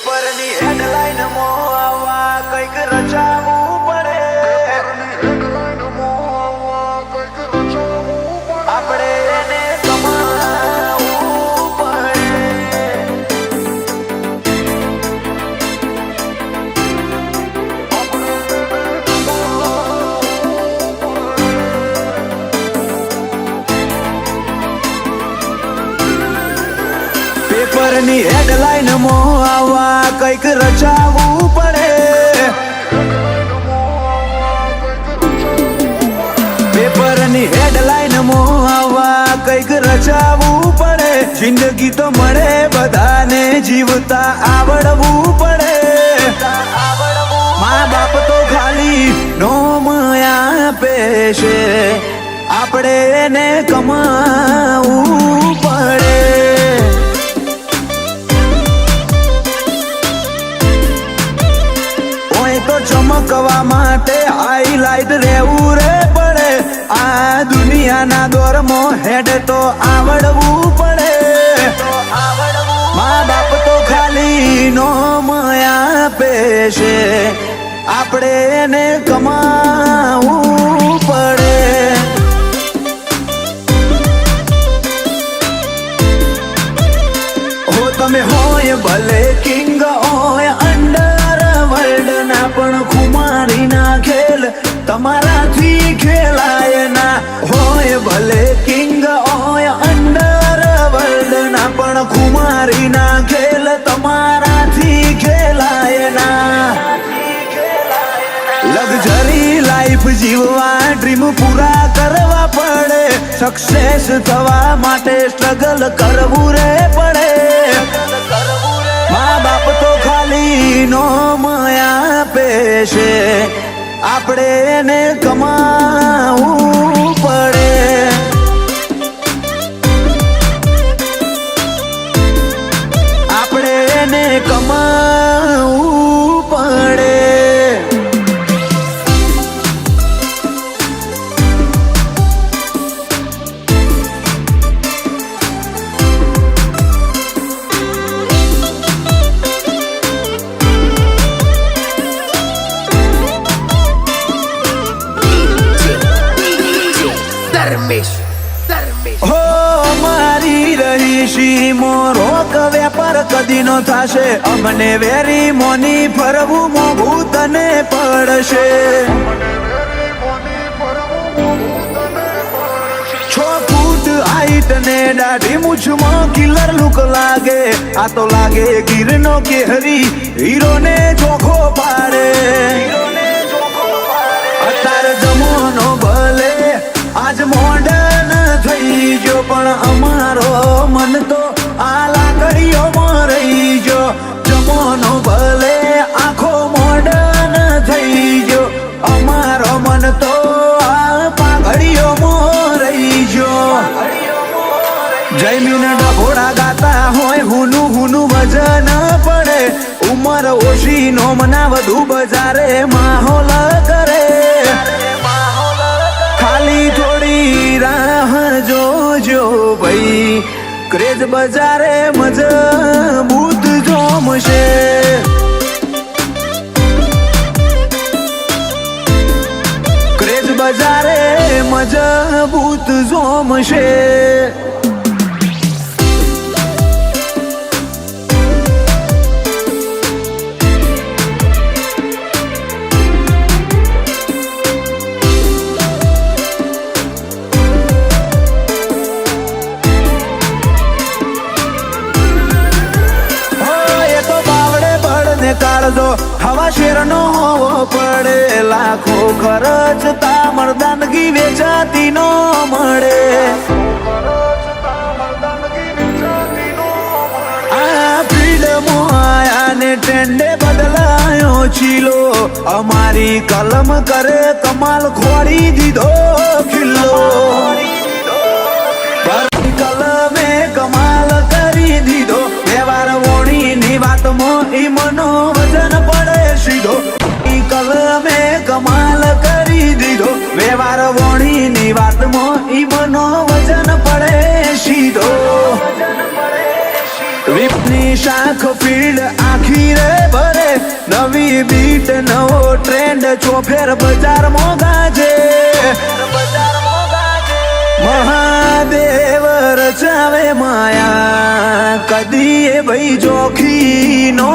પેપરની હેડલાઇન મોવા કંઈક રચાવવું પડે. આપણે એને કમાવવું પડે. પેપરની હેડલાઇન મોવા કંઈક રચાવવું પડે. પેપરની હેડલાઇન મોવા કંઈક રચાવવું પડે. જિંદગી તો મળે બધાને, જીવતા આવડવું પડે. મા બાપ તો ખાલી નોમ આપે છે, આપણે એને કમાવવું પડે. તો ચમકવા માટે હાઈલાઇટ રહેવું રે પડે. આ દુનિયાના દોરમાં હેડ તો આવડવું પડે. મા બાપ તો ખાલી નોમ આપે છે, આપણે એને કમાવવું પડે. હો તમે હોય ભલે કિંગ હોય અંડર વર્લ્ડ ના, પણ ખુમારી ના ખેલ તમારાથી ખેલાય ના. હોય ભલે કિંગ હોય અંડર વર્લ્ડ ના, પણ ખુમારી ના ખેલ તમારાથી ખેલાય ના. લક્ઝરી લાઈફ જીવવા ડ્રીમ પૂરા કરવા પડે. સક્સેસ થવા માટે સ્ટ્રગલ કરવું રે પડે. મા બાપ તો ખાલી નોમ આપે છે, આપણે એને કમાવવું પડે. આપણે એને કમાવવું પડે. હો મારી રહીશી મોરોક વેપાર કદી નો થાશે. અમને વેરી મોની ફરવું મોંઘું તને પડશે. 6 ફૂટ હાઈટ ને દાઢી મૂછમાં કિલર લુક લાગે. આ તો લાગે ગીરનો કેહરી, હીરો ને ચોખ્ખો પાડે. અત્યારે જમોનો ભલે આજ મોડર્ન થઈ ગયો, પણ અમારો મન તો આ લાકડીઓમાં રહી ગયો. જમોનો ભલે આખો મોડર્ન થઈ ગયો, અમારો મન તો આ પાઘડીઓમાં રહી ગયો. જમીન ડભોડા ગાતા હોય, હુનું હુનું વજન પડે. ઉમર ઓછી નોમના વધુ બજારે માહોલ કરે. ખાલી થોડી રાહ જોજો ભાઈ, ક્રેઝ બજારે મજબૂત જોમશે. ક્રેઝ બજારે મજબૂત જોમશે. કાળજો હવા શેરનો હોવો પડે. લાખો ખર્ચતા મર્દાનગી વેચાતી નો મળે. આ ફિલ્ડમાં આયા ને ટ્રેન્ડે બદલાયો ચીલો. અમારી કલમ કરે કમાલ, ખોડી દીધો ખિલ્લો. કલમે કમાલ કરી દીધો. વ્યવહાર વોણીની વાતમાં ઈ મનો વજન પડે સીધો. કલમે કમાલ કરી દીધો. વ્યવહાર વોણીની વાતમાં ઈ મનો વજન પડે સીધો. વિપની શાખ ફીલ્ડ આખી રે ભરે નવી બીટ નવો ટ્રેન્ડ ચોફેર બજાર મોગાજે મહાદેવ રચાવે માયા કદી એ ભાઈ જોખી નો